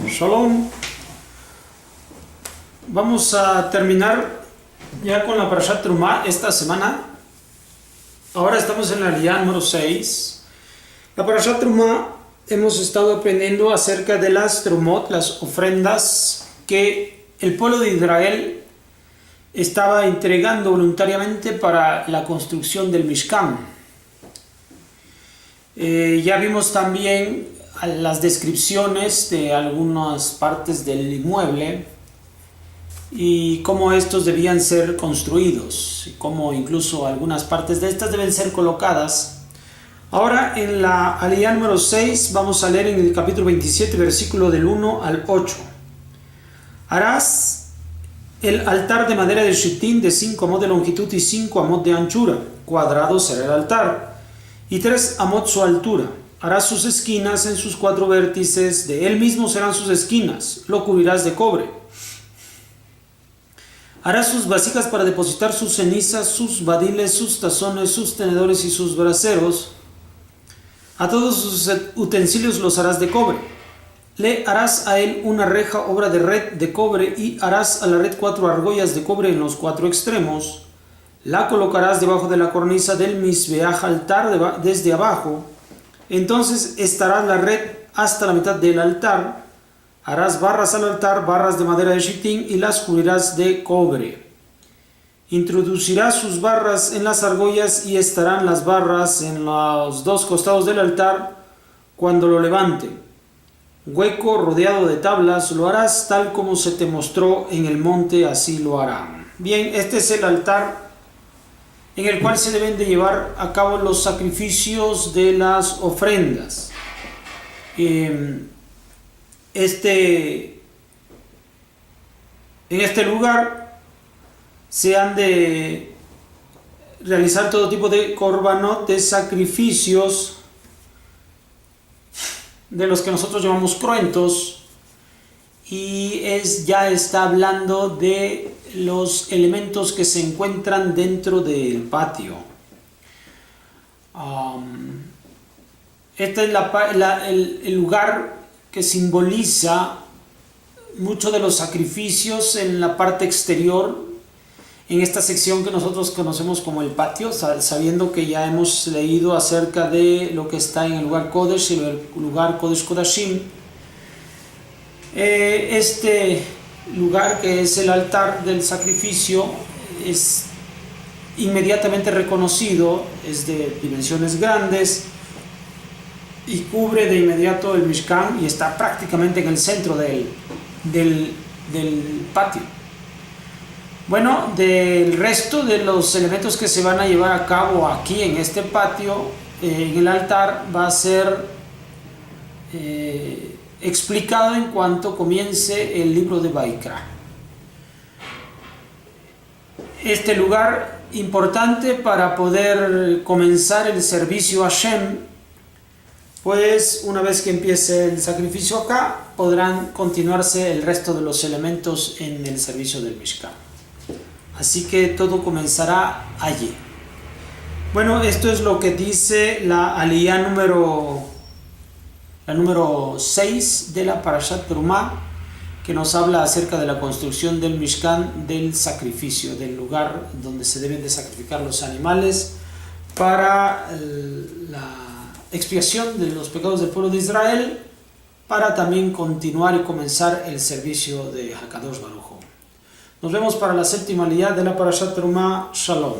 Shalom. Vamos a terminar ya con la Parashat Trumá esta semana. Ahora estamos en la Aliyá número 6. La Parashat Trumá hemos estado aprendiendo acerca de las Trumot, las ofrendas que el pueblo de Israel estaba entregando voluntariamente para la construcción del Mishkan. Ya vimos también las descripciones de algunas partes del inmueble y cómo estos debían ser construidos y cómo incluso algunas partes de estas deben ser colocadas. Ahora en la Aliyá número 6 vamos a leer en el capítulo 27 versículo del 1 al 8. Harás el altar de madera de shitín de 5 amot de longitud y 5 amot de anchura, cuadrado será el altar, y 3 amot su altura. Harás sus esquinas en sus 4 vértices, de él mismo serán sus esquinas, lo cubrirás de cobre. Harás sus vasijas para depositar sus cenizas, sus badiles, sus tazones, sus tenedores y sus braseros. A todos sus utensilios los harás de cobre. Le harás a él una reja, obra de red de cobre, y harás a la red 4 argollas de cobre en los 4 extremos. La colocarás debajo de la cornisa del misbeaj altar desde abajo. Entonces estará la red hasta la mitad del altar. Harás barras al altar, barras de madera de shitín, y las cubrirás de cobre. Introducirás sus barras en las argollas y estarán las barras en los 2 costados del altar cuando lo levante. Hueco rodeado de tablas, lo harás tal como se te mostró en el monte, así lo harán. Bien, este es el altar en el cual se deben de llevar a cabo los sacrificios de las ofrendas. En este lugar se han de realizar todo tipo de korbanot, de sacrificios, de los que nosotros llamamos cruentos, y ya está hablando de los elementos que se encuentran dentro del patio. Este es el lugar que simboliza muchos de los sacrificios en la parte exterior, en esta sección que nosotros conocemos como el patio, sabiendo que ya hemos leído acerca de lo que está en el lugar Kodesh y el lugar Kodesh Kodashim. Este lugar, que es el altar del sacrificio, es inmediatamente reconocido, es de dimensiones grandes y cubre de inmediato el Mishkan y está prácticamente en el centro del patio. Bueno, del resto de los elementos que se van a llevar a cabo aquí en este patio, en el altar, va a ser explicado en cuanto comience el libro de Vaikra. Este lugar importante para poder comenzar el servicio a Hashem, pues una vez que empiece el sacrificio acá, podrán continuarse el resto de los elementos en el servicio del Mishkan. Así que todo comenzará allí. Bueno, esto es lo que dice la Aliyá número 6 de la Parashat Trumá, que nos habla acerca de la construcción del Mishkan, del sacrificio, del lugar donde se deben de sacrificar los animales para la expiación de los pecados del pueblo de Israel, para también continuar y comenzar el servicio de Hakadosh Baruj Hu. Nos vemos para la séptima Aliyá de la Parashat Trumá. Shalom.